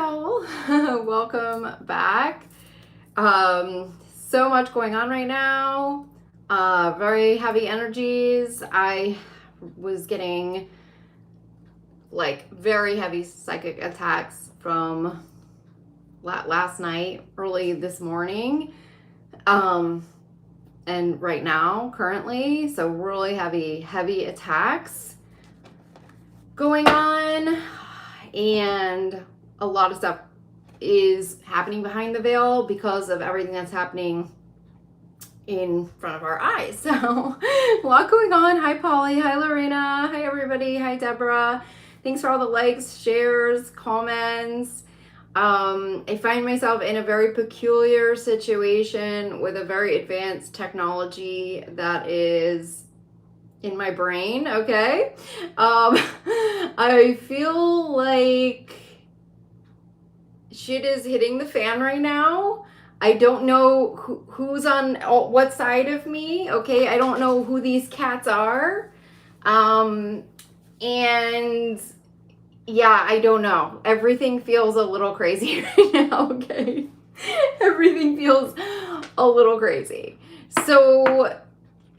y'all. Welcome back. So much going on right now. Very heavy energies. I was getting like very heavy psychic attacks from last night, early this morning, and right now, currently. So really heavy attacks going on, and a lot of stuff is happening behind the veil because of everything that's happening in front of our eyes. So a lot going on. Hi Polly, hi Lorena, hi everybody, hi Deborah. Thanks for all the likes, shares, comments. I find myself in a very peculiar situation with a very advanced technology that is in my brain, okay? I feel like shit is hitting the fan right now. I don't know who's on what side of me, okay? I don't know who these cats are. And yeah, I don't know. Everything feels a little crazy right now, okay? Everything feels a little crazy. So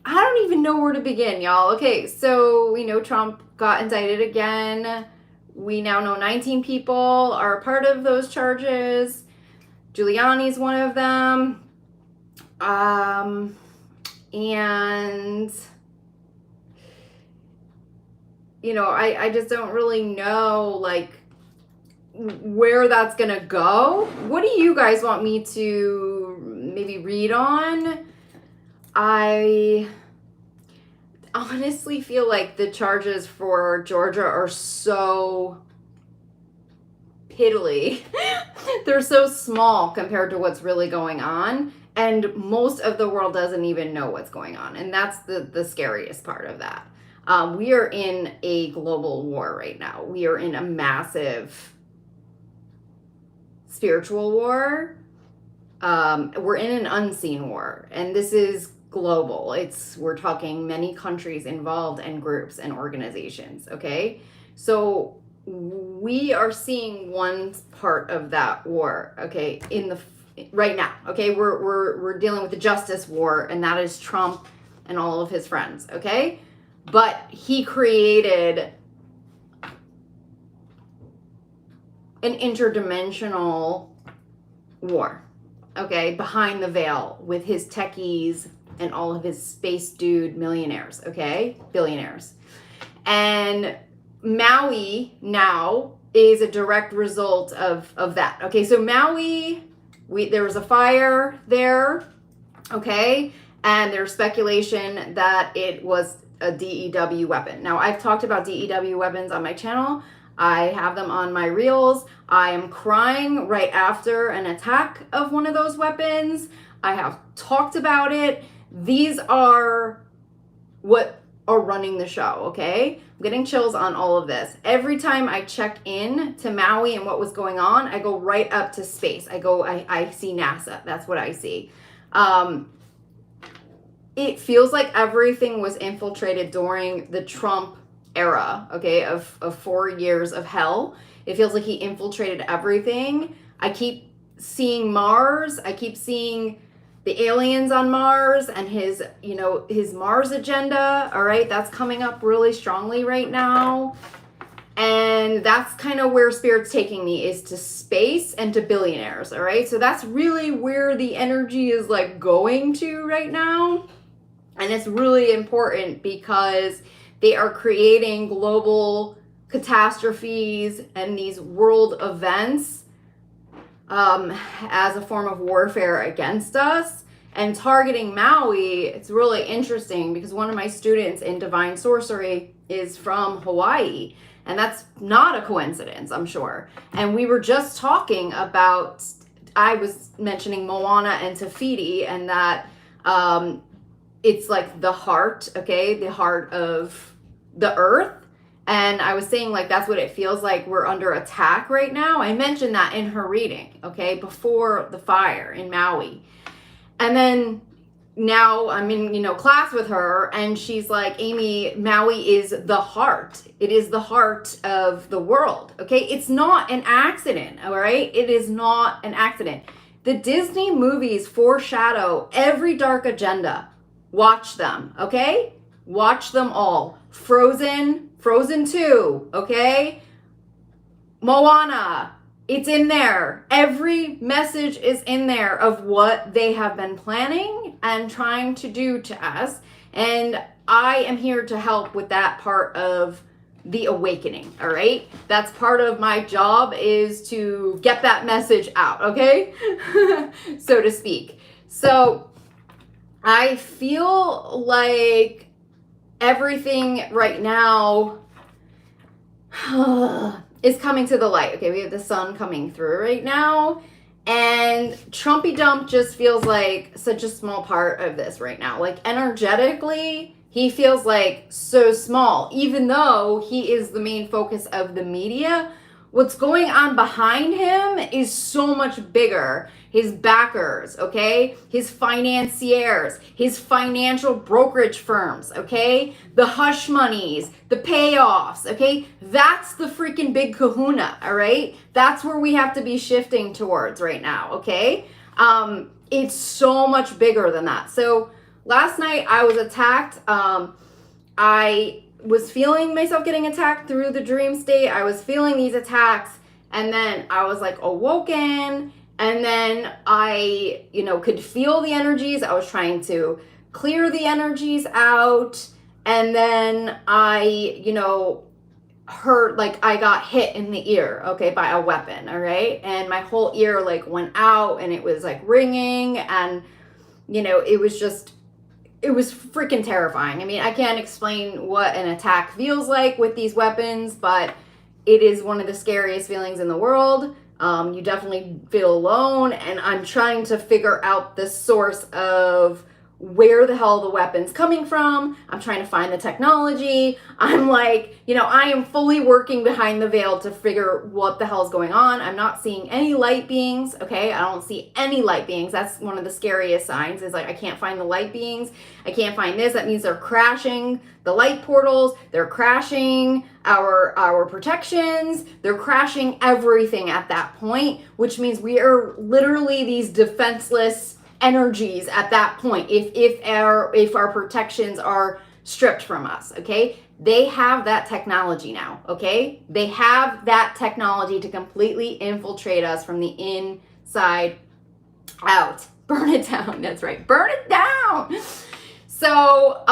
I don't even know where to begin, y'all. Okay, so we know Trump got indicted again. We now know 19 people are part of those charges. Giuliani's one of them. And you know, I just don't really know like where that's gonna go. What do you guys want me to maybe read on? I honestly feel like the charges for Georgia are so piddly. They're so small compared to what's really going on, and most of the world doesn't even know what's going on, and that's the scariest part of that. We are in a global war right now. We are in a massive spiritual war. We're in an unseen war, and this is global. We're talking many countries involved and groups and organizations, okay? So we are seeing one part of that war, okay, right now, okay? We're dealing with the justice war, and that is Trump and all of his friends, okay? But he created an interdimensional war, okay, behind the veil with his techies and all of his space dude millionaires, okay, billionaires. And Maui now is a direct result of that. Okay, so Maui, there was a fire there, okay, and there's speculation that it was a DEW weapon. Now, I've talked about DEW weapons on my channel. I have them on my reels. I am crying right after an attack of one of those weapons. I have talked about it. These are what are running the show, okay? I'm getting chills on all of this. Every time I check in to Maui and what was going on, I go right up to space. I see NASA. That's what I see. It feels like everything was infiltrated during the Trump era, okay, of 4 years of hell. It feels like he infiltrated everything. I keep seeing Mars. I keep seeing the aliens on Mars and his Mars agenda, all right? That's coming up really strongly right now. And that's kind of where Spirit's taking me, is to space and to billionaires, all right? So that's really where the energy is like going to right now. And it's really important because they are creating global catastrophes and these world events as a form of warfare against us. And targeting Maui, it's really interesting because one of my students in Divine Sorcery is from Hawaii. And that's not a coincidence, I'm sure. And we were just talking about, I was mentioning Moana and Te Fiti, and that it's like the heart, okay? The heart of the earth. And I was saying, like, that's what it feels like. We're under attack right now. I mentioned that in her reading, okay, before the fire in Maui. And then now I'm in, class with her, and she's like, Amy, Maui is the heart. It is the heart of the world. Okay. It's not an accident. All right. It is not an accident. The Disney movies foreshadow every dark agenda. Watch them. Okay. Watch them all. Frozen 2. Okay. Moana. It's in there. Every message is in there of what they have been planning and trying to do to us. And I am here to help with that part of the awakening, all right? That's part of my job, is to get that message out, okay? So to speak. So I feel like everything right now is coming to the light. Okay, we have the sun coming through right now, and Trumpy Dump just feels like such a small part of this right now. Like, energetically, he feels like so small, even though he is the main focus of the media. What's going on behind him is so much bigger. His backers, okay? His financiers, his financial brokerage firms, okay? The hush monies, the payoffs, okay? That's the freaking big kahuna, all right? That's where we have to be shifting towards right now, okay? It's so much bigger than that. So last night I was attacked. I was feeling myself getting attacked through the dream state. I was feeling these attacks, and then I was like awoken, and then I, could feel the energies. I was trying to clear the energies out, and then I, heard, like, I got hit in the ear, okay, by a weapon, all right? And my whole ear, like, went out, and it was, like, ringing, and, it was freaking terrifying. I mean, I can't explain what an attack feels like with these weapons, but it is one of the scariest feelings in the world. You definitely feel alone, and I'm trying to figure out the source of where the hell the weapon's coming from. I'm trying to find the technology. I'm like, I am fully working behind the veil to figure what the hell is going on. I'm not seeing any light beings, okay? I don't see any light beings. That's one of the scariest signs, is like, I can't find the light beings. I can't find this. That means they're crashing the light portals. They're crashing our protections. They're crashing everything at that point, which means we are literally these defenseless energies at that point, if our protections are stripped from us, okay? They have that technology now, okay? They have that technology to completely infiltrate us from the inside out. Burn it down. That's right. Burn it down. So,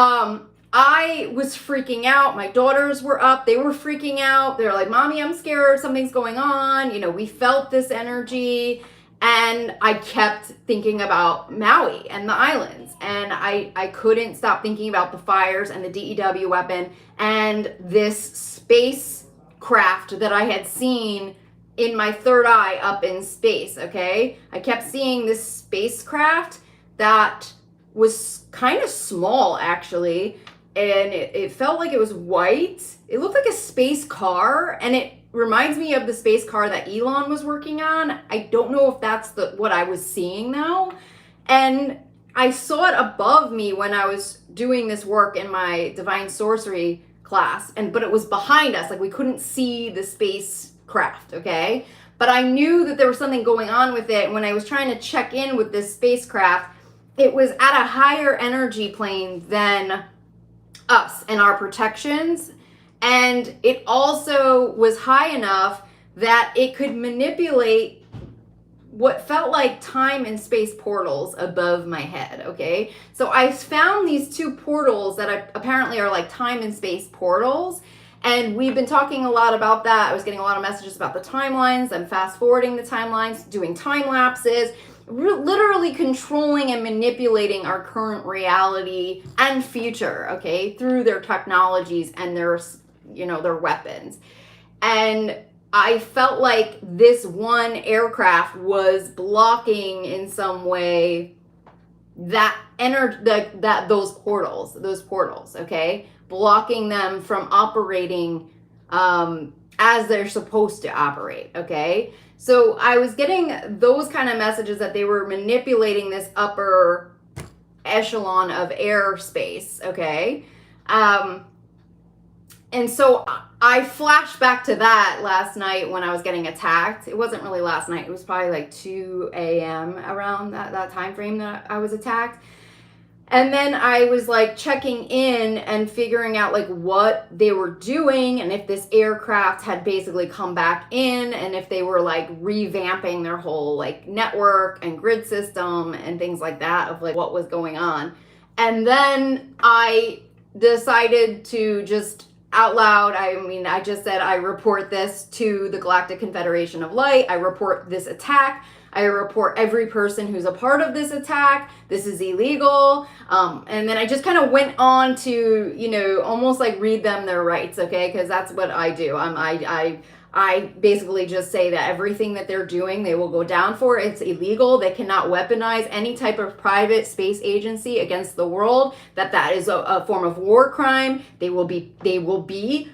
I was freaking out. My daughters were up. They were freaking out. They're like, Mommy, I'm scared. Something's going on. We felt this energy. And I kept thinking about Maui and the islands. And I couldn't stop thinking about the fires and the DEW weapon and this spacecraft that I had seen in my third eye up in space, okay? I kept seeing this spacecraft that was kind of small, actually. And it felt like it was white. It looked like a space car, and it reminds me of the space car that Elon was working on. I don't know if that's what I was seeing now. And I saw it above me when I was doing this work in my divine sorcery class, but it was behind us. Like, we couldn't see the spacecraft, okay? But I knew that there was something going on with it. And when I was trying to check in with this spacecraft, it was at a higher energy plane than us and our protections. And it also was high enough that it could manipulate what felt like time and space portals above my head, okay? So I found these two portals that apparently are like time and space portals. And we've been talking a lot about that. I was getting a lot of messages about the timelines. I'm fast forwarding the timelines, doing time lapses, literally controlling and manipulating our current reality and future, okay, through their technologies and their weapons. And I felt like this one aircraft was blocking in some way that those portals, okay, blocking them from operating as they're supposed to operate, okay? So I was getting those kind of messages that they were manipulating this upper echelon of airspace, okay? And so I flashed back to that last night when I was getting attacked. It wasn't really last night. It was probably like 2 a.m. around that time frame that I was attacked. And then I was like checking in and figuring out like what they were doing and if this aircraft had basically come back in and if they were like revamping their whole like network and grid system and things like that of like what was going on. And then I decided to just out loud, I just said I report this to the Galactic Confederation of Light. I report this attack. I report every person who's a part of this attack. This is illegal. And then I just kind of went on to, you know, almost like read them their rights, okay? Because that's what I do. I basically just say that everything that they're doing, they will go down for. It's illegal. They cannot weaponize any type of private space agency against the world. That is a form of war crime. They will be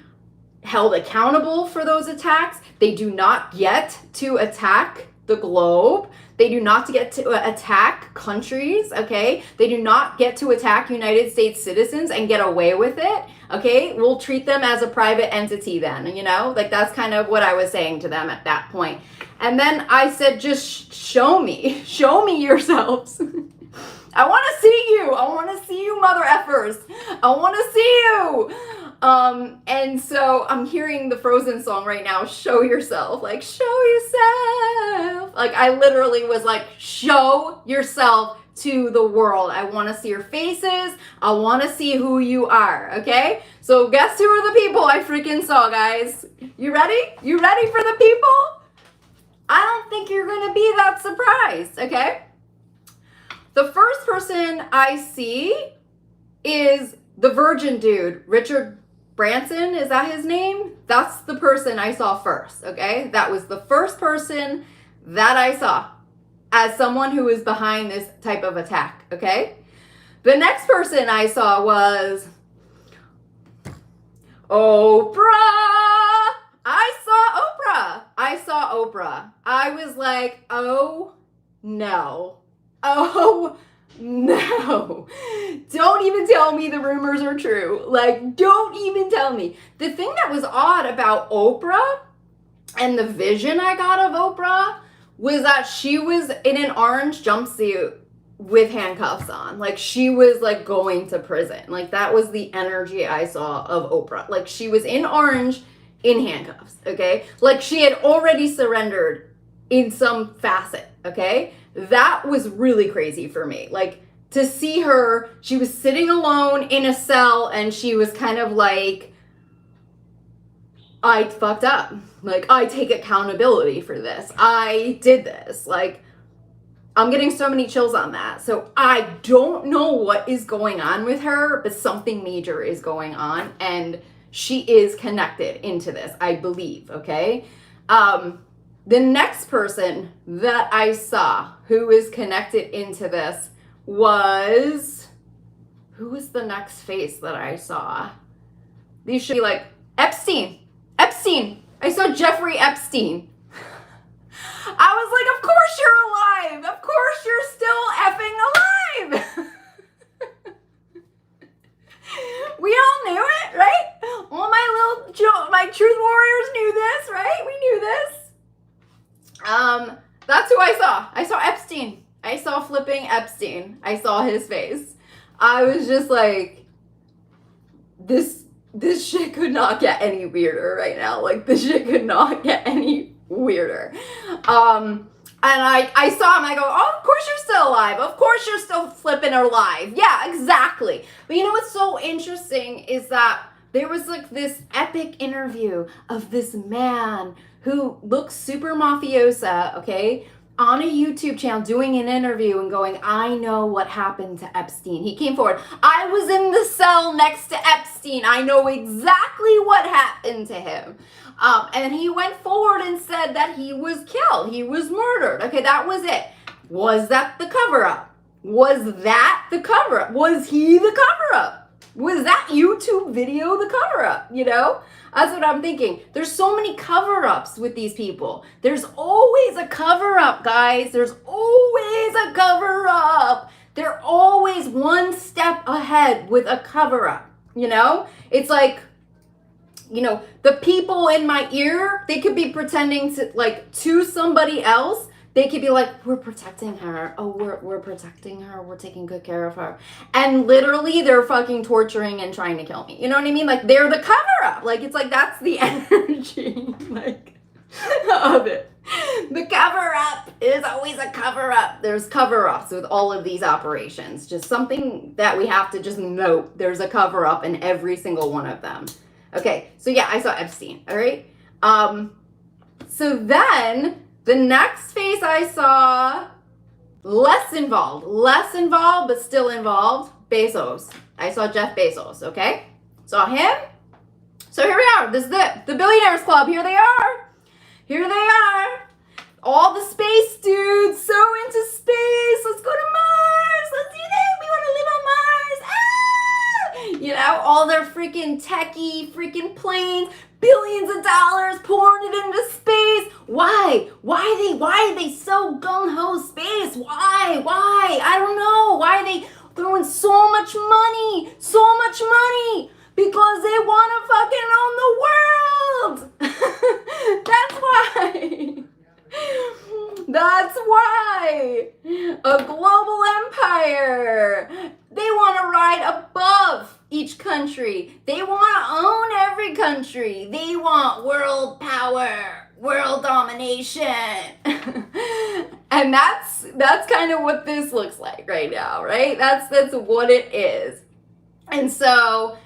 held accountable for those attacks. They do not get to attack the globe. They do not get to attack countries, okay? They do not get to attack United States citizens and get away with it, okay? We'll treat them as a private entity then, you know? Like that's kind of what I was saying to them at that point. And then I said, just show me yourselves. I want to see you. I want to see you, mother effers. I want to see you. And so I'm hearing the Frozen song right now, show yourself, like, show yourself. Like, I literally was like, show yourself to the world. I want to see your faces. I want to see who you are, okay? So guess who are the people I freaking saw, guys? You ready? You ready for the people? I don't think you're going to be that surprised, okay? The first person I see is the virgin dude, Richard Branson, is that his name? That's the person I saw first, okay? That was the first person that I saw as someone who is behind this type of attack, okay? The next person I saw was Oprah. I saw Oprah. I was like, oh no. Oh no, don't even tell me the rumors are true. Like, don't even tell me. The thing that was odd about Oprah and the vision I got of Oprah was that she was in an orange jumpsuit with handcuffs on. Like, she was like going to prison. Like, that was the energy I saw of Oprah. Like, she was in orange in handcuffs, okay? Like, she had already surrendered in some facet, okay? That was really crazy for me. Like, to see her, she was sitting alone in a cell and she was kind of like, I fucked up. Like, I take accountability for this. I did this. Like, I'm getting so many chills on that. So I don't know what is going on with her, but something major is going on and she is connected into this, I believe, okay? The next person that I saw who is connected into this was, who was the next face that I saw? These should be like Epstein. I saw Jeffrey Epstein. I was like, of course you're alive. Of course you're still effing alive. We all knew it, right? All my truth warriors knew this, right? We knew this. That's who I saw. I saw Epstein. I saw flipping Epstein. I saw his face. I was just like, this shit could not get any weirder right now. Like, this shit could not get any weirder. And I saw him, I go, oh, of course you're still alive. Of course you're still flipping alive. Yeah, exactly. But you know what's so interesting is that there was like this epic interview of this man who looks super mafiosa, okay, on a YouTube channel doing an interview and going, I know what happened to Epstein. He came forward. I was in the cell next to Epstein. I know exactly what happened to him. And he went forward and said that he was killed. He was murdered. Okay, that was it. Was that the cover-up? Was that the cover-up? Was he the cover-up? Was that YouTube video the cover-up, you know? That's what I'm thinking. There's so many cover-ups with these people. There's always a cover-up, guys. There's always a cover-up. They're always one step ahead with a cover-up, you know? It's like, you know, the people in my ear, they could be pretending to, like, to somebody else. They could be like, we're protecting her. Oh, we're protecting her. We're taking good care of her. And literally, they're fucking torturing and trying to kill me. You know what I mean? Like, they're the cover-up. Like, it's like, that's the energy, like, of it. The cover-up is always a cover-up. There's cover-ups with all of these operations. Just something that we have to just note. There's a cover-up in every single one of them. Okay, so yeah, I saw Epstein, all right? So then, the next face I saw, less involved, but still involved, Bezos. I saw Jeff Bezos, okay? Saw him. So here we are. This is it. The Billionaires Club. Here they are. Here they are. All the space dudes, so into space. Let's go to Mars. Let's do this. We want to live on Mars. Ah! You know, all their freaking techie freaking planes, billions of dollars pouring it into space. Why? Why are they so gung-ho space? Why? I don't know. Why are they throwing so much money? Because they want to fucking own the world. That's why. That's why. A global empire. They want to ride above each country. They want to own every country. They want world power, world domination. And that's kind of what this looks like right now, right? That's what it is. And so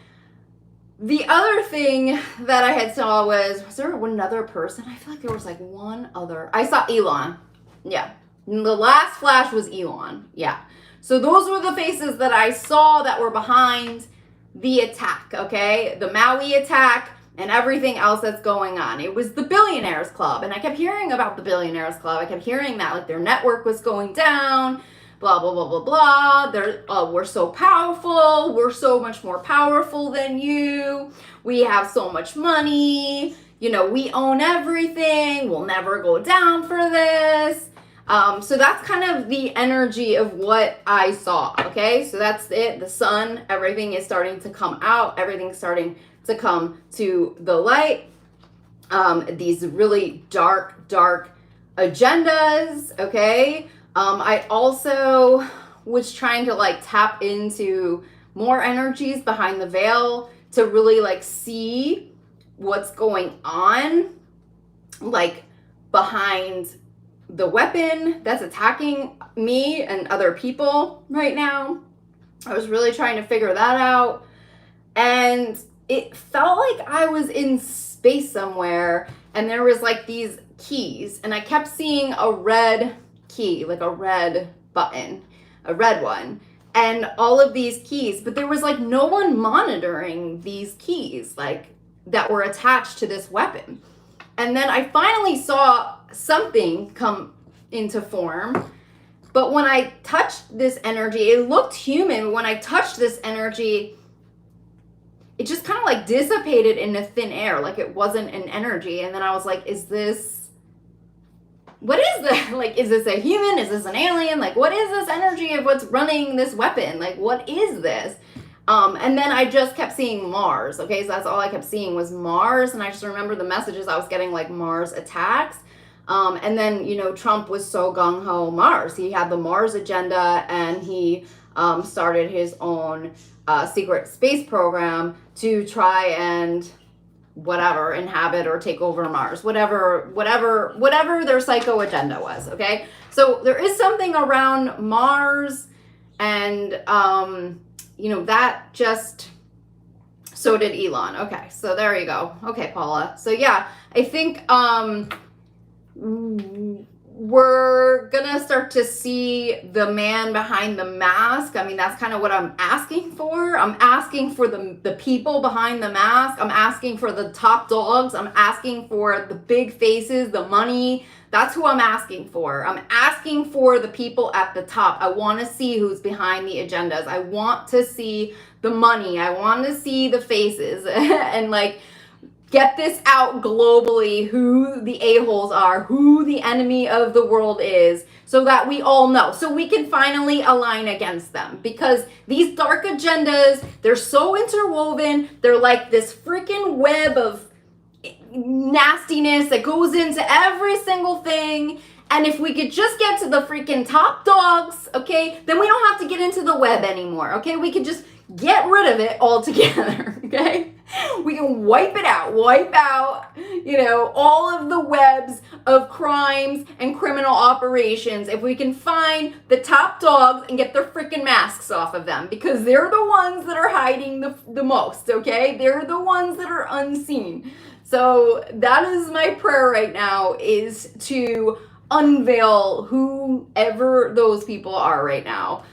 the other thing that I had saw was there another person? I feel like there was like one other. I saw Elon. Yeah. And the last flash was Elon. Yeah. So those were the faces that I saw that were behind the attack, okay? The Maui attack and everything else that's going on. It was the Billionaires Club. And I kept hearing about the Billionaires Club. I kept hearing that like their network was going down. Blah, blah, blah, blah, blah. We're so powerful. We're so much more powerful than you. We have so much money. You know, we own everything. We'll never go down for this. So that's kind of the energy of what I saw, okay? So that's it. The sun, everything is starting to come out. Everything's starting to come to the light. These really dark agendas, okay? I also was trying to like tap into more energies behind the veil to really like see what's going on, like behind the weapon that's attacking me and other people right now. I was really trying to figure that out. And it felt like I was in space somewhere and there was like these keys and I kept seeing a red key, like a red button, a red one, and all of these keys, but there was like no one monitoring these keys like that were attached to this weapon. And then I finally saw something come into form, but when I touched this energy, it looked human. When I touched this energy, it just kind of like dissipated into thin air, like it wasn't an energy. And then I was like, what is that? Like, is this a human? Is this an alien? Like, what is this energy of what's running this weapon? Like, what is this? And then I just kept seeing Mars. Okay, so that's all I kept seeing was Mars. And I just remember the messages I was getting, like Mars attacks. And then, you know, Trump was so gung-ho Mars. He had the Mars agenda and he started his own secret space program to try and whatever, inhabit or take over Mars, whatever their psycho agenda was, okay? So there is something around Mars and, you know, that just, so did Elon. Okay, so there you go. Okay, Paula. So yeah, I think we're gonna start to see the man behind the mask. I mean, that's kind of what I'm asking for. I'm asking for the people behind the mask. I'm asking for the top dogs. I'm asking for the big faces, the money. That's who I'm asking for. I'm asking for the people at the top. I want to see who's behind the agendas. I want to see the money. I want to see the faces and like get this out globally, who the a-holes are, who the enemy of the world is, so that we all know, so we can finally align against them. Because these dark agendas, they're so interwoven, they're like this freaking web of nastiness that goes into every single thing. And if we could just get to the freaking top dogs, okay, then we don't have to get into the web anymore, okay? We could just get rid of it altogether, okay? We can wipe out, all of the webs of crimes and criminal operations if we can find the top dogs and get their freaking masks off of them, because they're the ones that are hiding the most, okay? They're the ones that are unseen. So that is my prayer right now, is to unveil whoever those people are right now.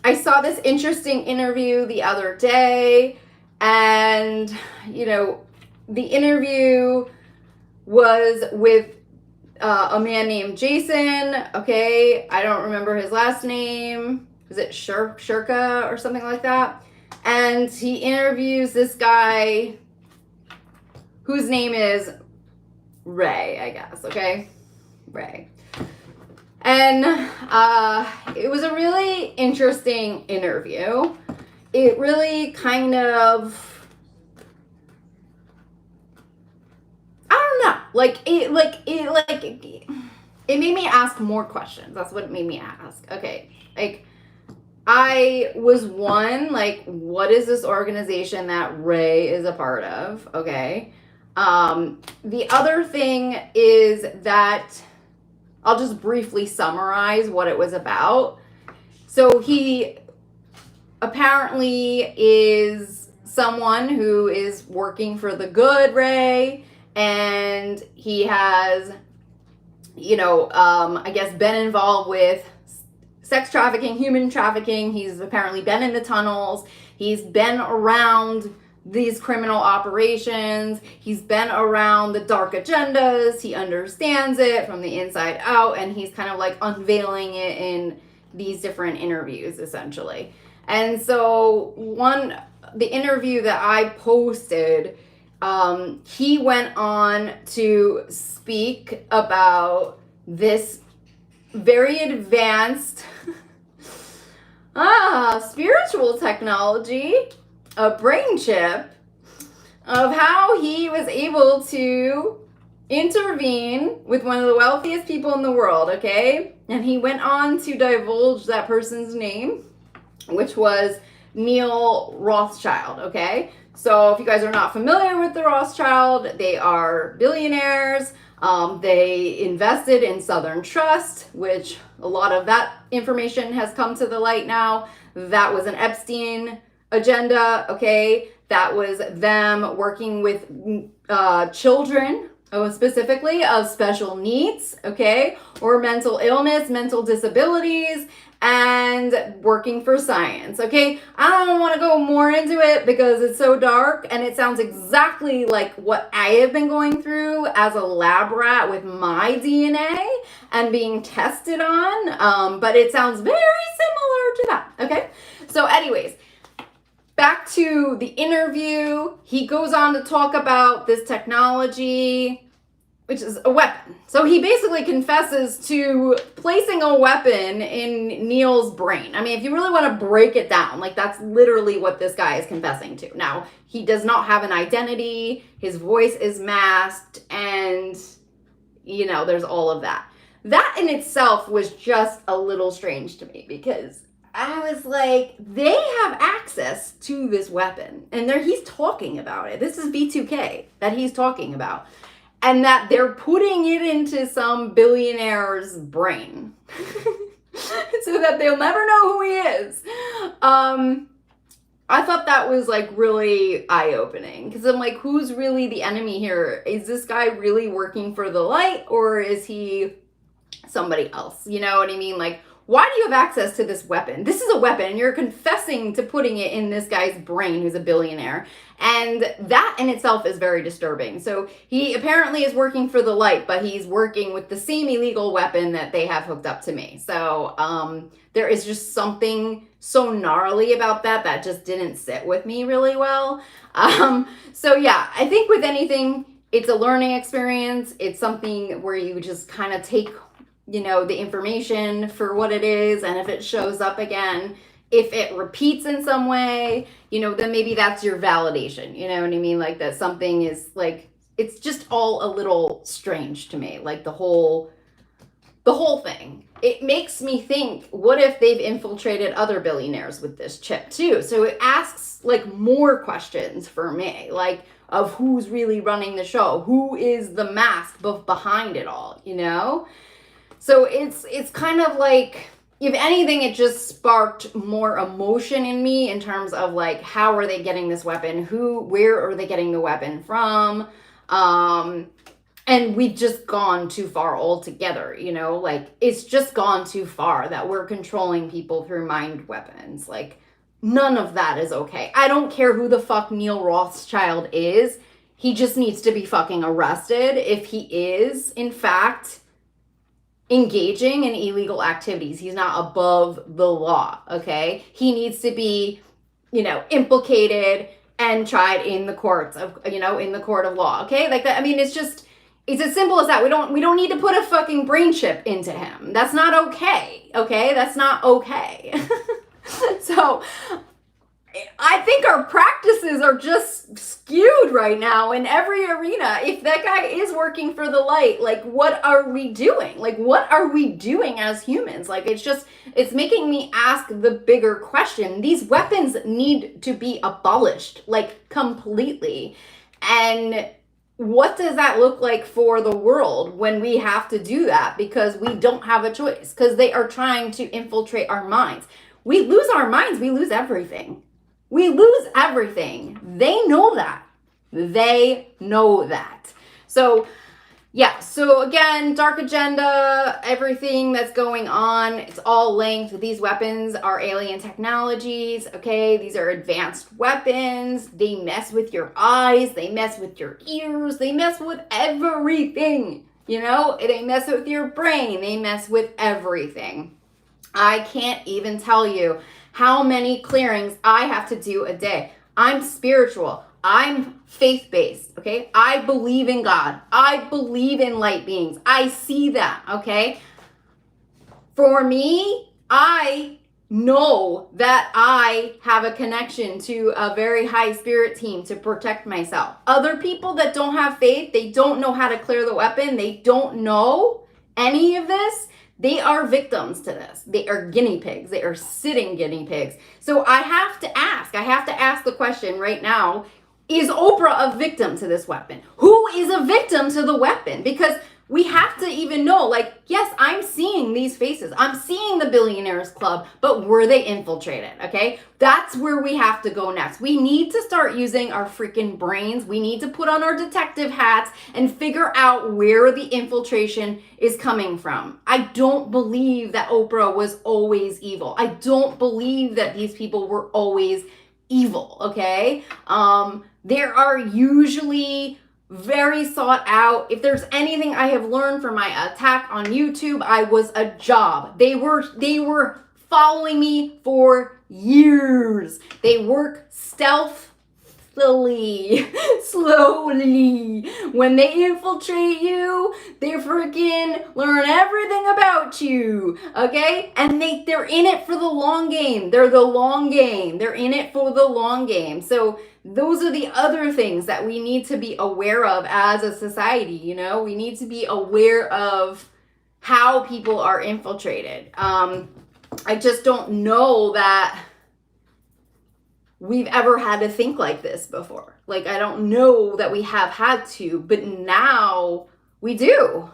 I saw this interesting interview the other day, and, the interview was with a man named Jason, okay? I don't remember his last name. Is it Shurka or something like that? And he interviews this guy whose name is Rey, I guess, okay? Rey. And it was a really interesting interview. It really kind of, I don't know, it made me ask more questions. That's what it made me ask. Okay, I was what is this organization that Rey is a part of? Okay. The other thing is that I'll just briefly summarize what it was about. So he apparently is someone who is working for the good Rey, and he has, I guess, been involved with sex trafficking, human trafficking. He's apparently been in the tunnels. He's been around these criminal operations. He's been around the dark agendas. He understands it from the inside out, and he's kind of unveiling it in these different interviews, essentially. And so the interview that I posted, he went on to speak about this very advanced spiritual technology, a brain chip, of how he was able to intervene with one of the wealthiest people in the world, okay? And he went on to divulge that person's name, which was Neil Rothschild, okay? So if you guys are not familiar with the Rothschild, they are billionaires. They invested in Southern Trust, which a lot of that information has come to the light now. That was an Epstein agenda, okay? That was them working with children, specifically of special needs, okay? Or mental illness, mental disabilities, and working for science, okay? I don't want to go more into it because it's so dark, and it sounds exactly like what I have been going through as a lab rat with my DNA and being tested on, but it sounds very similar to that, okay? So anyways, back to the interview. He goes on to talk about this technology, which is a weapon. So he basically confesses to placing a weapon in Neil's brain. I mean, if you really want to break it down, that's literally what this guy is confessing to. Now, he does not have an identity. His voice is masked, and, there's all of that. That in itself was just a little strange to me, because I was like, they have access to this weapon, and he's talking about it. This is B2K that he's talking about. And that they're putting it into some billionaire's brain so that they'll never know who he is. I thought that was really eye-opening, because I'm like, who's really the enemy here? Is this guy really working for the light, or is he somebody else? You know what I mean? why do you have access to this weapon? This is a weapon, and you're confessing to putting it in this guy's brain who's a billionaire. And that in itself is very disturbing. So he apparently is working for the light, but he's working with the same illegal weapon that they have hooked up to me. So there is just something so gnarly about that just didn't sit with me really well. So yeah, I think with anything, it's a learning experience. It's something where you just kind of take, you know, the information for what it is. And if it shows up again, if it repeats in some way, you know, then maybe that's your validation. You know what I mean? Like that something is like, it's just all a little strange to me. Like the whole thing. It makes me think, what if they've infiltrated other billionaires with this chip too? So it asks like more questions for me, like of who's really running the show, who is the mask behind it all, you know? So it's kind of like, if anything, it just sparked more emotion in me in terms of like, how are they getting this weapon? Where are they getting the weapon from? And we've just gone too far altogether, you know, like it's just gone too far that we're controlling people through mind weapons. Like none of that is okay. I don't care who the fuck Neil Rothschild is. He just needs to be fucking arrested if he is, in fact, engaging in illegal activities. He's not above the law, okay? He needs to be, you know, implicated and tried in the courts of, you know, in the court of law, okay? Like that. I mean, it's as simple as that. We don't need to put a fucking brain chip into him. That's not okay, okay? That's not okay. So I think our practices are just skewed right now in every arena. If that guy is working for the light, like what are we doing? Like what are we doing as humans? Like it's making me ask the bigger question. These weapons need to be abolished, like completely. And what does that look like for the world when we have to do that because we don't have a choice? Because they are trying to infiltrate our minds. We lose our minds, we lose everything. We lose everything. They know that. They know that. So, yeah. So again, dark agenda, everything that's going on, it's all linked. These weapons are alien technologies, okay? These are advanced weapons. They mess with your eyes. They mess with your ears. They mess with everything, you know? They mess with your brain. They mess with everything. I can't even tell you how many clearings I have to do a day. I'm spiritual. I'm faith-based, okay? I believe in God. I believe in light beings. I see that, okay? For me, I know that I have a connection to a very high spirit team to protect myself. Other people that don't have faith, they don't know how to clear the weapon. They don't know any of this. They are victims to this. They are guinea pigs. They are sitting guinea pigs. So I have to ask the question right now, is Oprah a victim to this weapon? Who is a victim to the weapon? Because we have to even know, like, yes, I'm seeing these faces. I'm seeing the Billionaires Club, but were they infiltrated, okay? That's where we have to go next. We need to start using our freaking brains. We need to put on our detective hats and figure out where the infiltration is coming from. I don't believe that Oprah was always evil. I don't believe that these people were always evil, okay? There are usually very sought out. If there's anything I have learned from my attack on YouTube, I was a job. They were following me for years. They work slowly. When they infiltrate you, they freaking learn everything about you, okay? And they're in it for the long game. They're the long game. They're in it for the long game. So those are the other things that we need to be aware of as a society, you know? We need to be aware of how people are infiltrated. I just don't know that we've ever had to think like this before. Like, I don't know that we have had to, but now we do.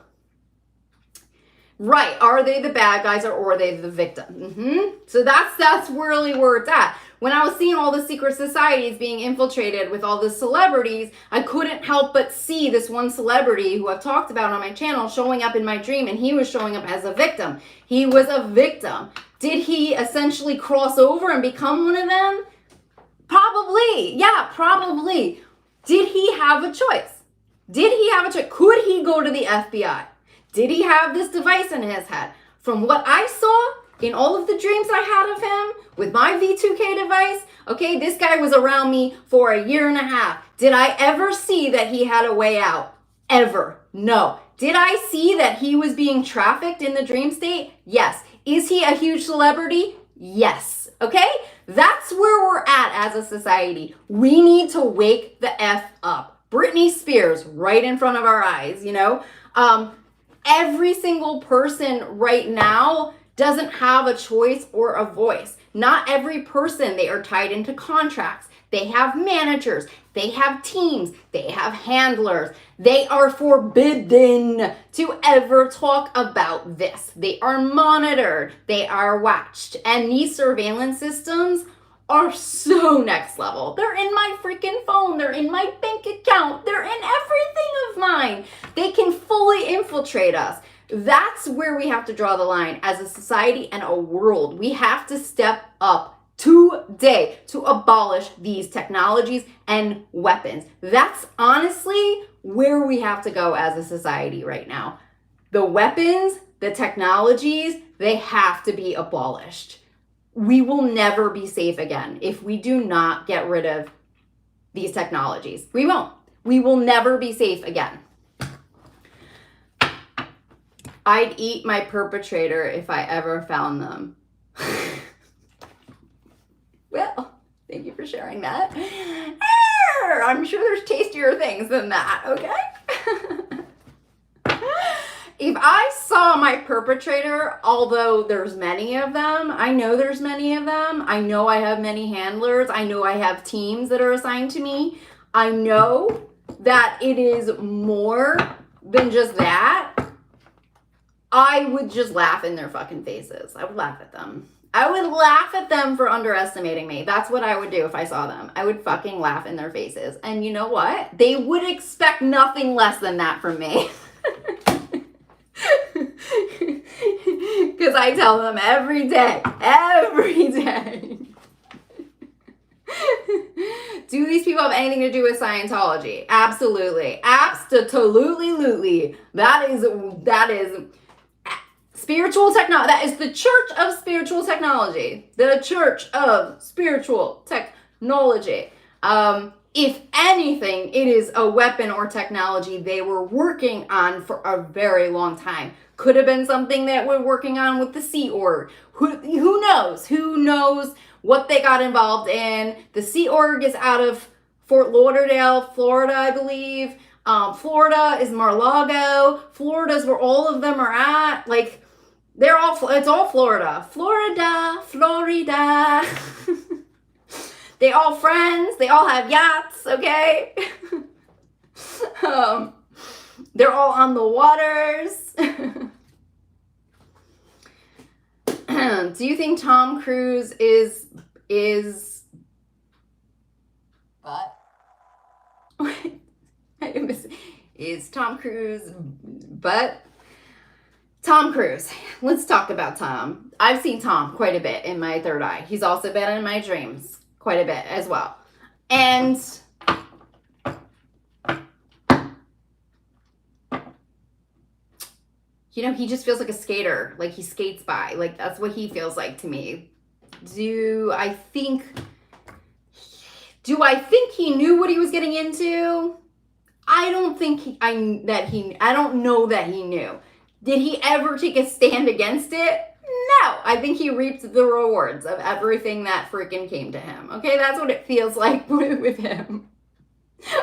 Right. Are they the bad guys or are they the victim? So that's really where it's at. When I was seeing all the secret societies being infiltrated with all the celebrities, I couldn't help but see this one celebrity who I've talked about on my channel showing up in my dream, and he was showing up as a victim. He was a victim. Did he essentially cross over and become one of them? Probably. Yeah, probably. Did he have a choice? Did he have a choice? Could he go to the FBI? Did he have this device in his head? From what I saw in all of the dreams I had of him with my V2K device, okay, this guy was around me for a year and a half. Did I ever see that he had a way out? Ever? No. Did I see that he was being trafficked in the dream state? Yes. Is he a huge celebrity? Yes. Okay? That's where we're at as a society. We need to wake the F up. Britney Spears right in front of our eyes, you know? Every single person right now doesn't have a choice or a voice. Not every person, they are tied into contracts. They have managers, they have teams, they have handlers. They are forbidden to ever talk about this. They are monitored, they are watched. And these surveillance systems are so next level. They're in my freaking phone. They're in my bank account. They're in everything of mine. They can fully infiltrate us. That's where we have to draw the line as a society and a world. We have to step up today to abolish these technologies and weapons. That's honestly where we have to go as a society right now. The weapons, the technologies, they have to be abolished. We will never be safe again if we do not get rid of these technologies. We won't. We will never be safe again. I'd eat my perpetrator if I ever found them. Well, thank you for sharing that. I'm sure there's tastier things than that, okay? If I saw my perpetrator, although there's many of them, I know there's many of them. I know I have many handlers. I know I have teams that are assigned to me. I know that it is more than just that. I would just laugh in their fucking faces. I would laugh at them. I would laugh at them for underestimating me. That's what I would do if I saw them. I would fucking laugh in their faces. And you know what? They would expect nothing less than that from me. Because I tell them every day. Do these people have anything to do with Scientology? Absolutely. Absolutely. That is spiritual technology. That is the Church of Spiritual Technology. The Church of Spiritual Technology. If anything, it is a weapon or technology they were working on for a very long time. Could have been something that we're working on with the Sea Org. Who knows? Who knows what they got involved in? The Sea Org is out of Fort Lauderdale, Florida, I believe. Florida is Mar-a-Lago. Florida's where all of them are at. Like, it's all Florida. Florida. They all friends. They all have yachts, okay? They're all on the waters. Do you think Tom Cruise is what? Is Tom Cruise but Tom Cruise. Let's talk about Tom. I've seen Tom quite a bit in my third eye. He's also been in my dreams quite a bit as well. And you know, he just feels like a skater. Like he skates by. Like that's what he feels like to me. Do I think he knew what he was getting into? I don't know that he knew. Did he ever take a stand against it? No. I think he reaped the rewards of everything that freaking came to him. Okay, that's what it feels like with him.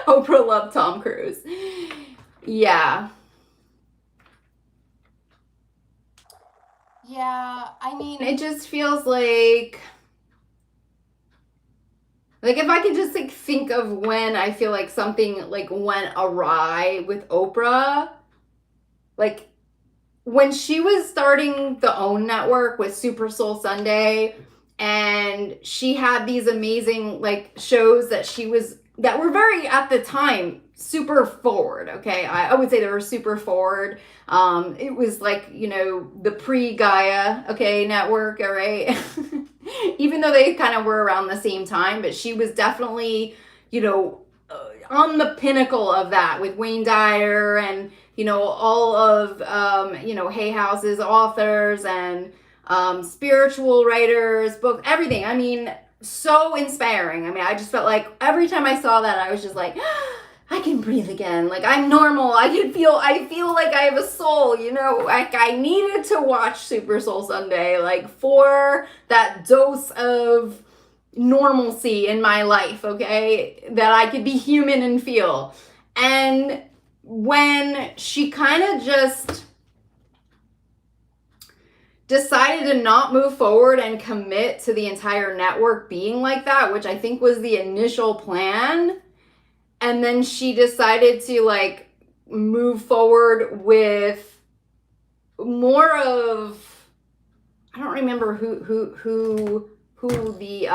Oprah loved Tom Cruise. Yeah. Yeah, I mean, it just feels like if I could just like think of when I feel like something like went awry with Oprah, like when she was starting the OWN network with Super Soul Sunday, and she had these amazing like shows that were very, at the time, super forward. Okay, I would say they were super forward. It was like, you know, the pre-Gaia, okay, network, all right. Even though they kind of were around the same time, but she was definitely, you know, on the pinnacle of that with Wayne Dyer and, you know, all of, you know, Hay House's authors and spiritual writers, books, everything. I mean, so inspiring. I mean, I just felt like every time I saw that, I was just like, I can breathe again. Like, I'm normal. I feel like I have a soul, you know. Like, I needed to watch Super Soul Sunday, like, for that dose of normalcy in my life, okay, that I could be human and feel. And when she kind of just decided to not move forward and commit to the entire network being like that, which I think was the initial plan, and then she decided to like move forward with more of, I don't remember who the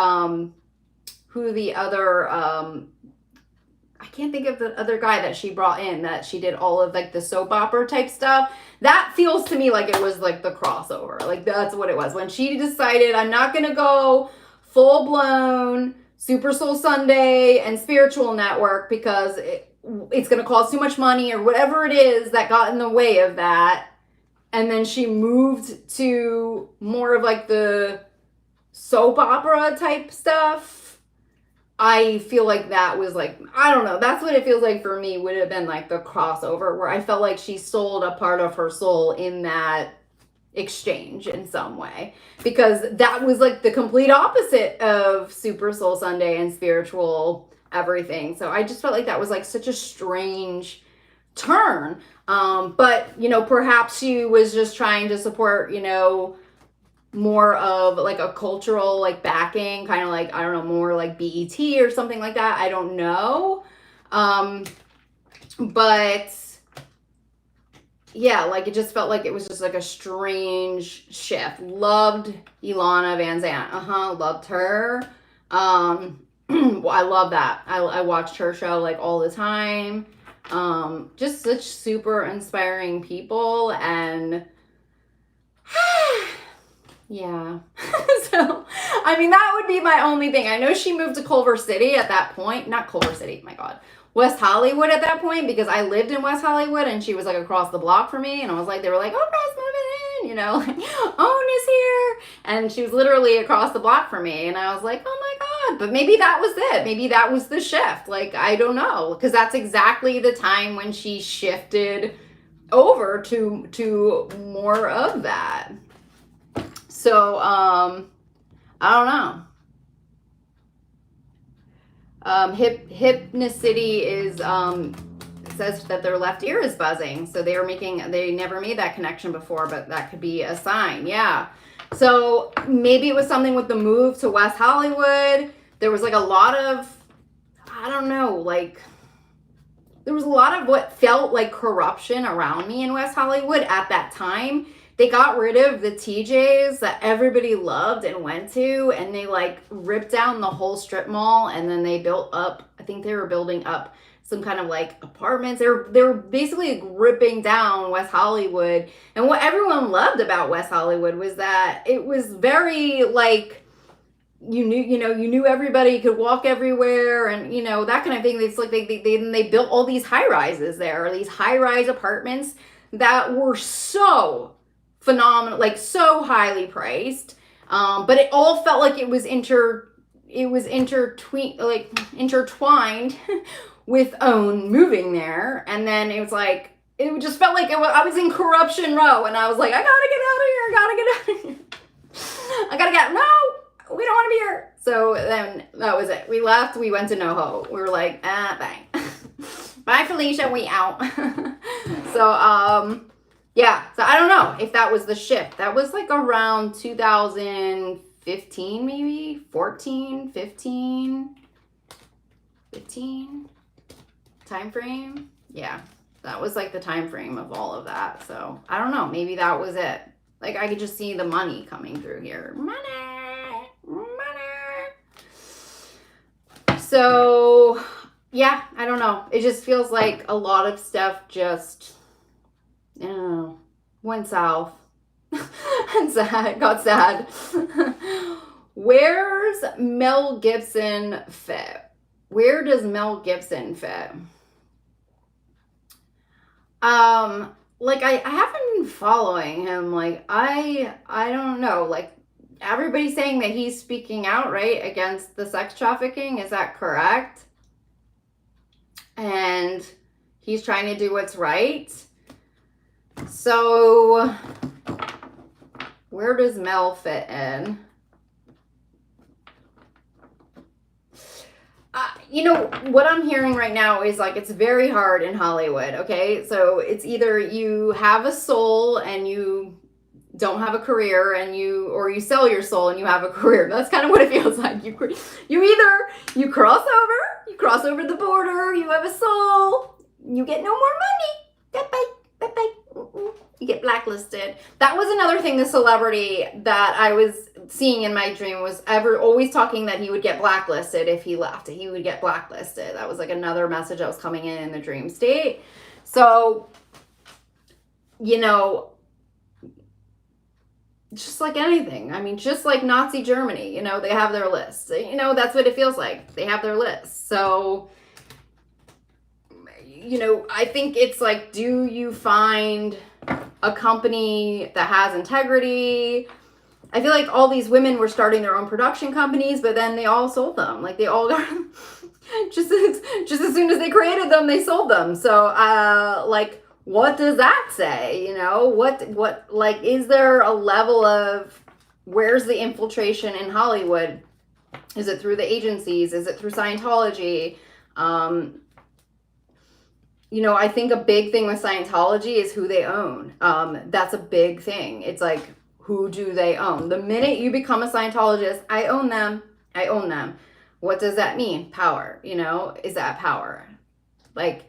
other I can't think of the other guy that she brought in, that she did all of like the soap opera type stuff. That feels to me like it was like the crossover. Like that's what it was. When she decided, I'm not going to go full blown Super Soul Sunday and Spiritual Network because it's going to cost too much money or whatever it is that got in the way of that. And then she moved to more of like the soap opera type stuff. I feel like that was like, I don't know, that's what it feels like for me, would have been like the crossover, where I felt like she sold a part of her soul in that exchange in some way, because that was like the complete opposite of Super Soul Sunday and spiritual everything. So I just felt like that was like such a strange turn. But, you know, perhaps she was just trying to support, you know, more of like a cultural like backing, kind of like, I don't know, more like BET or something like that. I don't know. But yeah, like it just felt like it was just like a strange shift. Loved Ilana VanZant. Loved her. Well, I love that. I watched her show like all the time. Just such super inspiring people, and yeah. So, I mean, that would be my only thing. I know she moved to Culver City at that point. Not Culver City, my God. West Hollywood at that point, because I lived in West Hollywood and she was like across the block from me. And I was like, they were like, Oprah's moving in, you know, like, Own is here. And she was literally across the block from me. And I was like, oh my God. But maybe that was it. Maybe that was the shift. Like, I don't know. Because that's exactly the time when she shifted over to more of that. So, I don't know. Hypnicity is, says that their left ear is buzzing. So they never made that connection before, but that could be a sign. Yeah. So maybe it was something with the move to West Hollywood. There was like a lot of, I don't know, like, there was a lot of what felt like corruption around me in West Hollywood at that time. They got rid of the TJs that everybody loved and went to, and they like ripped down the whole strip mall, and then they built up, I think they were building up some kind of like apartments. They were basically ripping down West Hollywood. And what everyone loved about West Hollywood was that it was very like, you knew everybody, you could walk everywhere, and you know, that kind of thing. It's like they built all these high rises there, these high rise apartments that were so phenomenal, like so highly priced, but it all felt like it was intertwined with OWN moving there. And then it was like, it just felt like I was in Corruption Row, and I was like, I gotta get out of here, I gotta get, no, we don't want to be here. So then that was it. We left, we went to NoHo. We were like, bye. Bye, Felicia, we out. So, yeah, so I don't know if that was the shift. That was like around 2015, maybe 14, 15 time frame. Yeah. That was like the time frame of all of that. So I don't know. Maybe that was it. Like I could just see the money coming through here. Money, money. So yeah, I don't know. It just feels like a lot of stuff just, I don't know, went south. And sad, got sad. Where's Mel Gibson fit? Where does Mel Gibson fit? Like I haven't been following him. Like I don't know. Like everybody's saying that he's speaking out, right, against the sex trafficking. Is that correct? And he's trying to do what's right. So where does Mel fit in? You know, what I'm hearing right now is like it's very hard in Hollywood, okay? So it's either you have a soul and you don't have a career, and or you sell your soul and you have a career. That's kind of what it feels like. You cross over the border, you have a soul, you get no more money. Bye-bye. You get blacklisted. That was another thing, the celebrity that I was seeing in my dream was always talking that he would get blacklisted if he left. He would get blacklisted. That was like another message that was coming in the dream state. So, you know, just like anything. I mean, just like Nazi Germany, you know, they have their lists. You know, that's what it feels like. They have their lists. So, you know, I think it's like, do you find a company that has integrity? I feel like all these women were starting their own production companies, but then they all sold them. Like they all got just as soon as they created them, they sold them. So, like, what does that say? You know, what like, is there a level of, where's the infiltration in Hollywood? Is it through the agencies? Is it through Scientology? You know, I think a big thing with Scientology is who they own. That's a big thing. It's like, who do they own? The minute you become a Scientologist, I own them. I own them. What does that mean? Power, you know? Is that power? Like,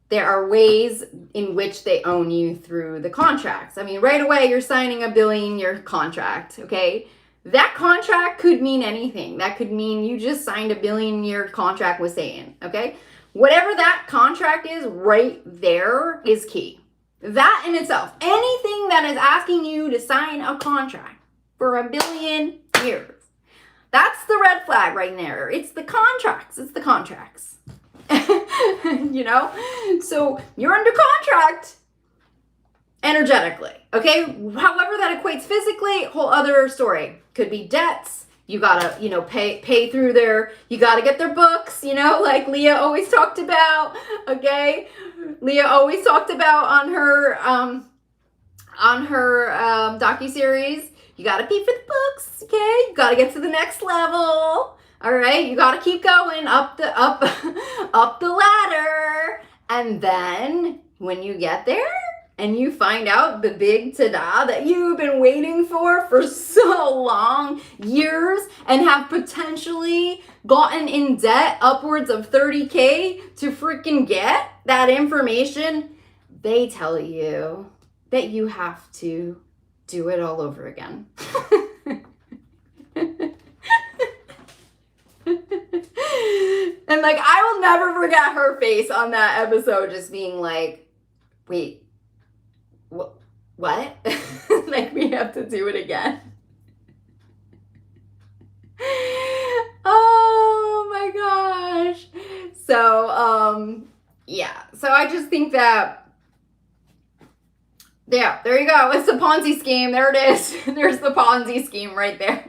there are ways in which they own you through the contracts. I mean, right away, you're signing a $1 billion contract, okay? That contract could mean anything. That could mean you just signed a $1 billion contract with Satan, okay? Whatever that contract is, right there is key. That in itself, anything that is asking you to sign a contract for $1 billion, that's the red flag right there. It's the contracts. It's the contracts. You know? So you're under contract energetically, okay? However that equates physically, whole other story. Could be debts. You gotta, you know, pay through you gotta get their books, you know, like Leah always talked about, okay? Leah always talked about on her docuseries, you gotta pay for the books, okay? You gotta get to the next level, all right? You gotta keep going up the ladder, and then when you get there, and you find out the big ta-da that you've been waiting for so long, years, and have potentially gotten in debt upwards of $30K to freaking get that information, they tell you that you have to do it all over again. And like, I will never forget her face on that episode, just being like, wait, what? Like, we have to do it again. Oh my gosh. So, yeah. So I just think that, yeah, there you go. It's a Ponzi scheme. There it is. There's the Ponzi scheme right there.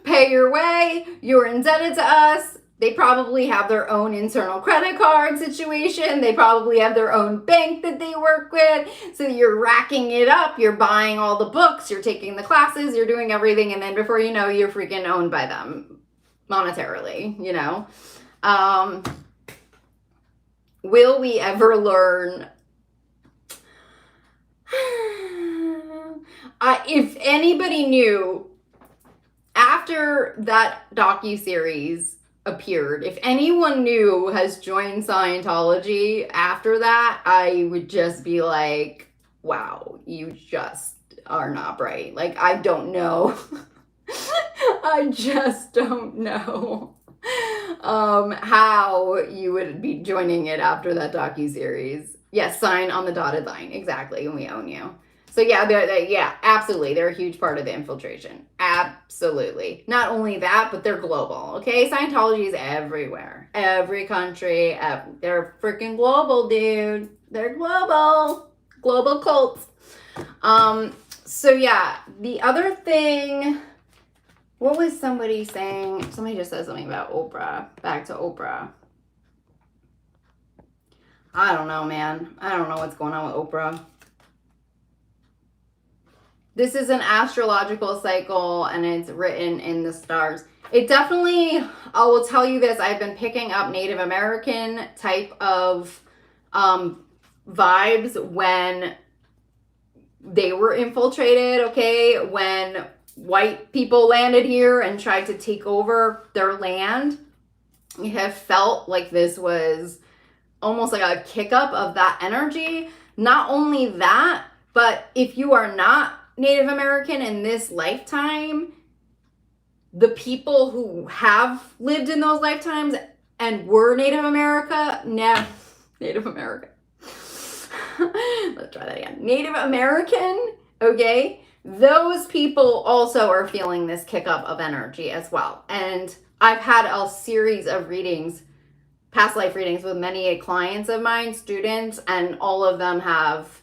Pay your way. You're indebted to us. They probably have their own internal credit card situation. They probably have their own bank that they work with. So you're racking it up. You're buying all the books. You're taking the classes. You're doing everything. And then before you know, you're freaking owned by them monetarily, you know. Will we ever learn? If anybody knew, after that docuseries, appeared. If anyone new has joined Scientology after that, I would just be like, wow, you just are not bright. Like, I don't know. I just don't know how you would be joining it after that docuseries. Yes, sign on the dotted line. Exactly, and we own you. So yeah, yeah, absolutely. They're a huge part of the infiltration. Absolutely. Not only that, but they're global. Okay, Scientology is everywhere. Every country. They're freaking global, dude. They're global. Global cults. So yeah, the other thing. What was somebody saying? Somebody just said something about Oprah. Back to Oprah. I don't know, man. I don't know what's going on with Oprah. This is an astrological cycle and it's written in the stars. It definitely, I will tell you this, I've been picking up Native American type of vibes when they were infiltrated, okay? When white people landed here and tried to take over their land. I have felt like this was almost like a kick up of that energy. Not only that, but if you are not Native American in this lifetime, the people who have lived in those lifetimes and were Native America, Native America. Let's try that again. Native American, okay? Those people also are feeling this kick up of energy as well. And I've had a series of readings, past life readings with many clients of mine, students, and all of them have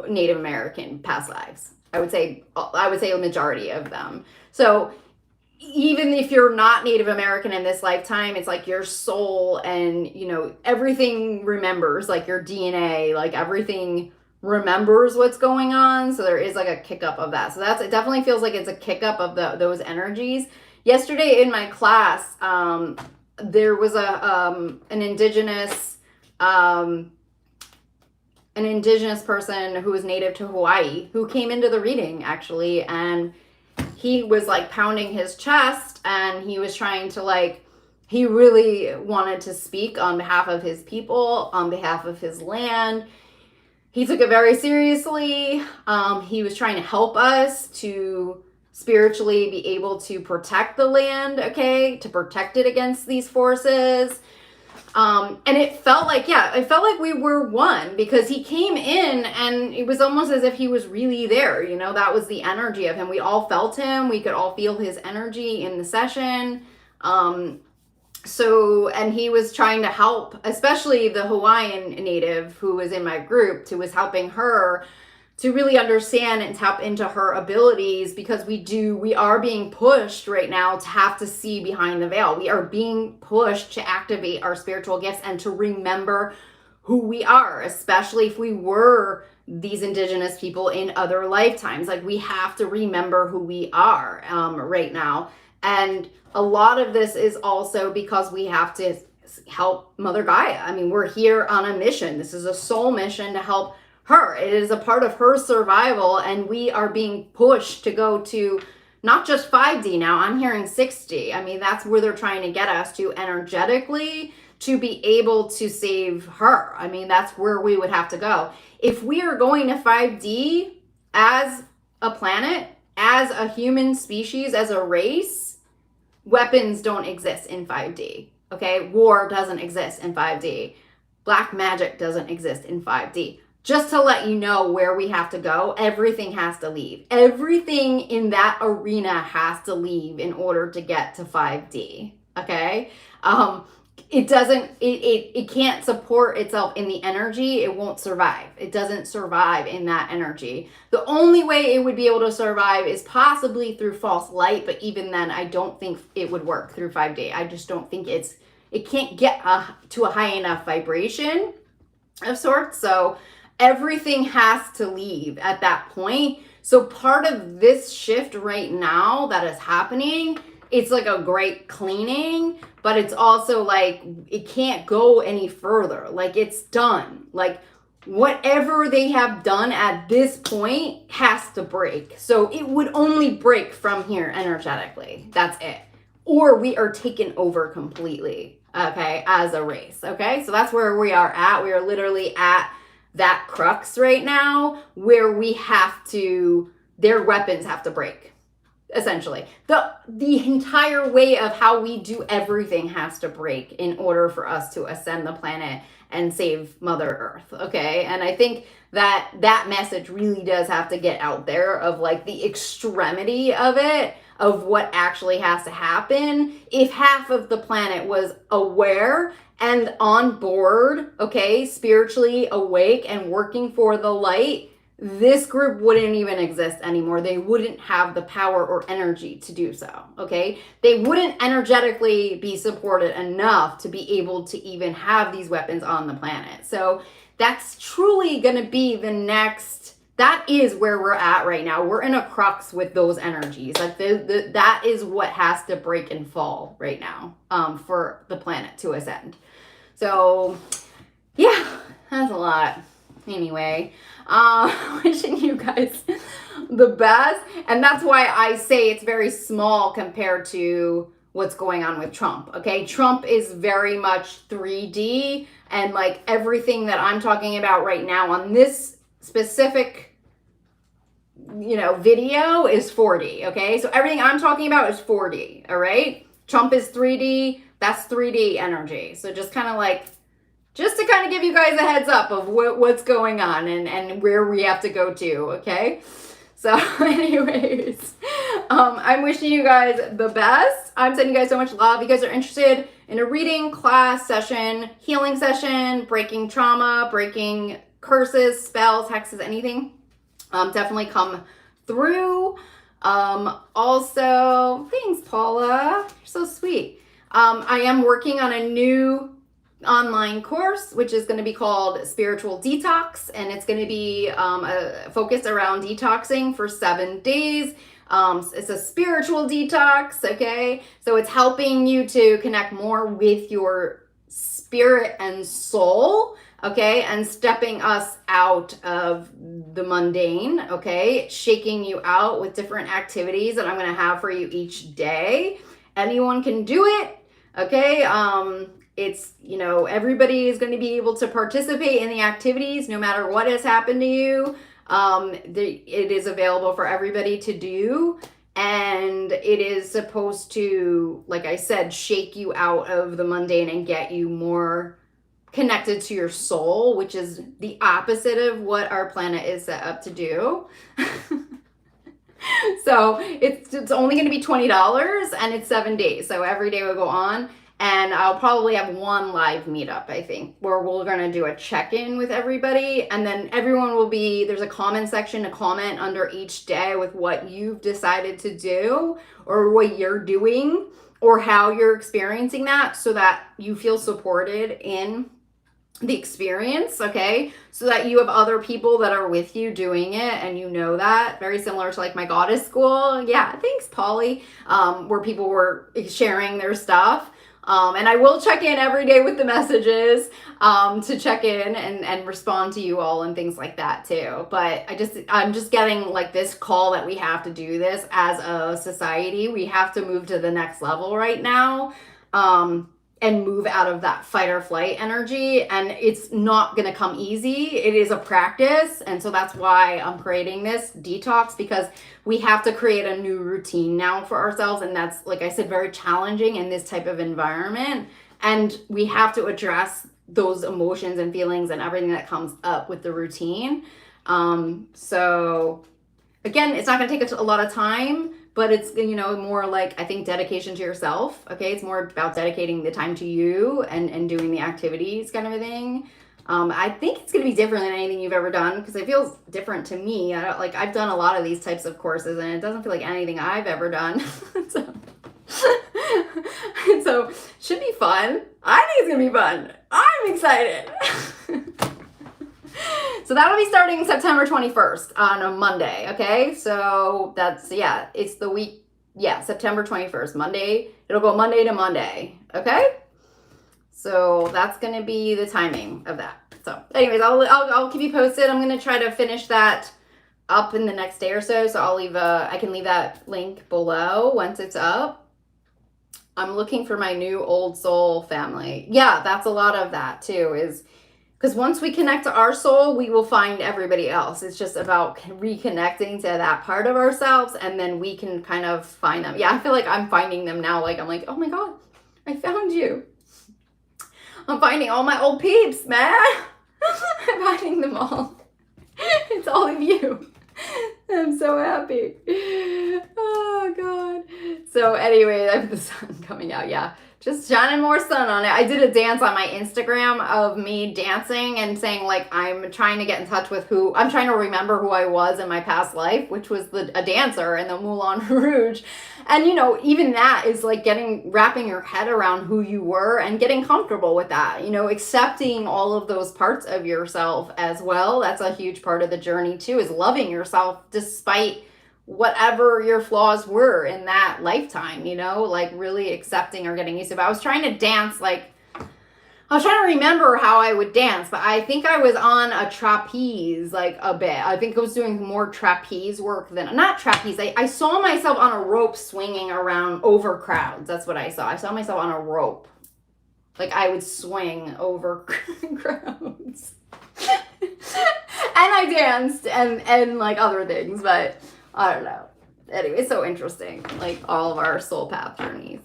Native American past lives. I would say a majority of them. So even if you're not Native American in this lifetime, it's like your soul and, you know, everything remembers, like your DNA, like everything remembers what's going on. So there is like a kick up of that. So it definitely feels like it's a kick up of those energies. Yesterday in my class, there was an indigenous person who was native to Hawaii who came into the reading actually, and he was like pounding his chest and he was trying to like, he really wanted to speak on behalf of his people, on behalf of his land. He took it very seriously. He was trying to help us to spiritually be able to protect the land, okay, to protect it against these forces. And it felt like, we were one because he came in and it was almost as if he was really there. You know, that was the energy of him. We all felt him. We could all feel his energy in the session. And he was trying to help, especially the Hawaiian native who was in my group, who was helping her to really understand and tap into her abilities, because we are being pushed right now to have to see behind the veil. We are being pushed to activate our spiritual gifts and to remember who we are, especially if we were these indigenous people in other lifetimes. Like, we have to remember who we are right now. And a lot of this is also because we have to help Mother Gaia. I mean, we're here on a mission. This is a soul mission to help her. It is a part of her survival, and we are being pushed to go to not just 5D now. I'm hearing 6D. I mean, that's where they're trying to get us to energetically to be able to save her. I mean, that's where we would have to go. If we are going to 5D as a planet, as a human species, as a race, weapons don't exist in 5D. Okay? War doesn't exist in 5D. Black magic doesn't exist in 5D. Just to let you know where we have to go, everything has to leave. Everything in that arena has to leave in order to get to 5D, okay? It can't support itself in the energy. It won't survive. It doesn't survive in that energy. The only way it would be able to survive is possibly through false light, but even then, I don't think it would work through 5D. I just don't think it can't get to a high enough vibration of sorts, so everything has to leave at that point. So part of this shift right now that is happening, it's like a great cleaning, but it's also like it can't go any further. Like, it's done. Like, whatever they have done at this point has to break. So it would only break from here energetically. That's it. or we are taken over completely, okay, as a race, okay? So that's where we are at. We are literally at that crux right now where we have to, their weapons have to break, essentially. The entire way of how we do everything has to break in order for us to ascend the planet and save Mother Earth, okay? And I think that message really does have to get out there of like the extremity of it, of what actually has to happen. If half of the planet was aware and on board, okay, spiritually awake and working for the light, this group wouldn't even exist anymore. They wouldn't have the power or energy to do so, okay? They wouldn't energetically be supported enough to be able to even have these weapons on the planet. So that's truly going to be the next, that is where we're at right now. We're in a crux with those energies. Like that is what has to break and fall right now for the planet to ascend. So yeah, that's a lot. Anyway, wishing you guys the best. And that's why I say it's very small compared to what's going on with Trump. Okay, Trump is very much 3D, and like everything that I'm talking about right now on this specific, you know, video is 4D. Okay, so everything I'm talking about is 4D. All right, Trump is 3D. That's 3D energy. So just kind of like, just to kind of give you guys a heads up of what's going on and where we have to go to, okay? So anyways, I'm wishing you guys the best. I'm sending you guys so much love. If you guys are interested in a reading, class, session, healing session, breaking trauma, breaking curses, spells, hexes, anything, definitely come through. Also, thanks, Paula. You're so sweet. I am working on a new online course, which is going to be called Spiritual Detox, and it's going to be focused around detoxing for 7 days. It's a spiritual detox, okay? So it's helping you to connect more with your spirit and soul, okay? And stepping us out of the mundane, okay? Shaking you out with different activities that I'm going to have for you each day. Anyone can do it, okay? It's, you know, everybody is going to be able to participate in the activities no matter what has happened to you. It is available for everybody to do, and it is supposed to, like I said, shake you out of the mundane and get you more connected to your soul, which is the opposite of what our planet is set up to do. So it's only going to be $20, and it's 7 days. So every day will go on. And I'll probably have one live meetup, I think, where we're going to do a check-in with everybody. And then everyone will be, there's a comment section to comment under each day with what you've decided to do or what you're doing or how you're experiencing that, so that you feel supported in the experience, okay? So that you have other people that are with you doing it, and you know that. Very similar to like my goddess school. Yeah, thanks, Polly. Where people were sharing their stuff. And I will check in every day with the messages to check in and respond to you all and things like that too. But I'm just getting like this call that we have to do this as a society. We have to move to the next level right now. And move out of that fight or flight energy. And it's not going to come easy. It is a practice. And so that's why I'm creating this detox, because we have to create a new routine now for ourselves. And that's, like I said, very challenging in this type of environment. And we have to address those emotions and feelings and everything that comes up with the routine. So again, it's not going to take a lot of time, but it's, you know, more like, I think, dedication to yourself. Okay, it's more about dedicating the time to you and doing the activities kind of a thing. I think it's going to be different than anything you've ever done, because it feels different to me. I've done a lot of these types of courses, and it doesn't feel like anything I've ever done. So should be fun. I think it's going to be fun. I'm excited. So that'll be starting September 21st on a Monday, okay? So that's, yeah, it's the week, yeah, September 21st, Monday. It'll go Monday to Monday, okay? So that's going to be the timing of that. So anyways, I'll keep you posted. I'm going to try to finish that up in the next day or so. So I can leave that link below once it's up. I'm looking for my new old soul family. Yeah, that's a lot of that too, is because once we connect to our soul, we will find everybody else. It's just about reconnecting to that part of ourselves, and then we can kind of find them. Yeah, I feel like I'm finding them now. Like, I'm like, oh my God, I found you. I'm finding all my old peeps, man. I'm finding them all. It's all of you. I'm so happy. Oh God. So anyway, I have the sun coming out. Yeah, just shining more sun on it. I did a dance on my Instagram of me dancing and saying like I'm trying to get in touch with who I'm trying to remember who I was in my past life, which was a dancer in the Moulin Rouge. And you know, even that is like wrapping your head around who you were and getting comfortable with that, you know, accepting all of those parts of yourself as well. That's a huge part of the journey too, is loving yourself despite whatever your flaws were in that lifetime, you know, like really accepting or getting used to it. But I was trying to dance I was trying to remember how I would dance, but I think I was on a trapeze like a bit. I think I was doing more trapeze work than, not trapeze. I saw myself on a rope swinging around over crowds. That's what I saw. I saw myself on a rope. Like I would swing over crowds. And I danced and like other things, but I don't know. Anyway, it's so interesting. Like all of our soul path journeys.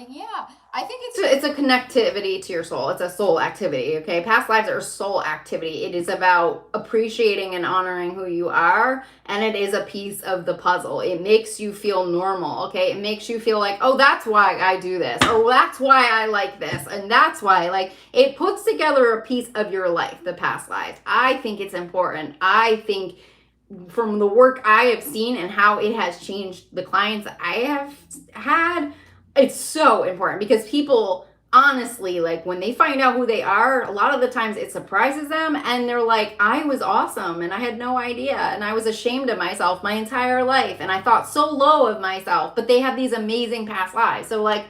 Yeah, I think it's a connectivity to your soul. It's a soul activity, okay? Past lives are soul activity. It is about appreciating and honoring who you are, and it is a piece of the puzzle. It makes you feel normal, okay? It makes you feel like, oh, that's why I do this, or that's why I like this, and that's why, like, it puts together a piece of your life, the past lives. I think it's important. I think from the work I have seen and how it has changed the clients I have had, it's so important because people honestly, like when they find out who they are, a lot of the times it surprises them and they're like, I was awesome and I had no idea and I was ashamed of myself my entire life and I thought so low of myself, but they have these amazing past lives. So like,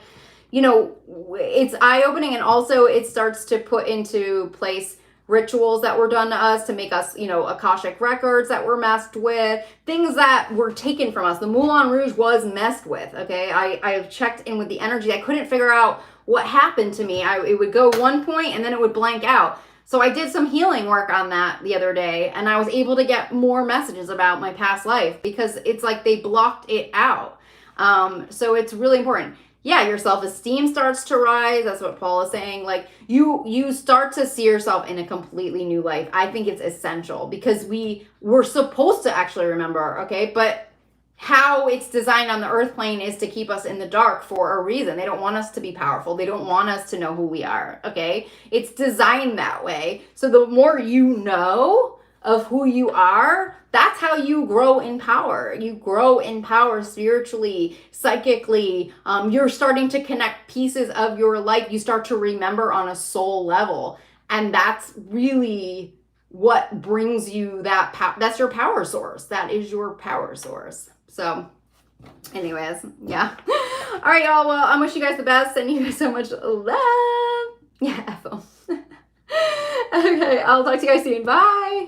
you know, it's eye-opening, and also it starts to put into place rituals that were done to us to make us, you know, Akashic records that were messed with, things that were taken from us. The Moulin Rouge was messed with, okay? I checked in with the energy. I couldn't figure out what happened to me. It would go one point and then it would blank out. So I did some healing work on that the other day, and I was able to get more messages about my past life because it's like they blocked it out. So it's really important. Yeah, your self-esteem starts to rise. That's what Paul is saying. Like you start to see yourself in a completely new life. I think it's essential because we're supposed to actually remember, okay? But how it's designed on the earth plane is to keep us in the dark for a reason. They don't want us to be powerful. They don't want us to know who we are, okay? It's designed that way. So the more you know of who you are, that's how you grow in power. You grow in power spiritually, psychically. You're starting to connect pieces of your life. You start to remember on a soul level. And that's really what brings you that power. That's your power source. That is your power source. So anyways, yeah. All right, y'all. Well, I wish you guys the best. Sending you guys so much love. Yeah, F-O. Okay, I'll talk to you guys soon. Bye.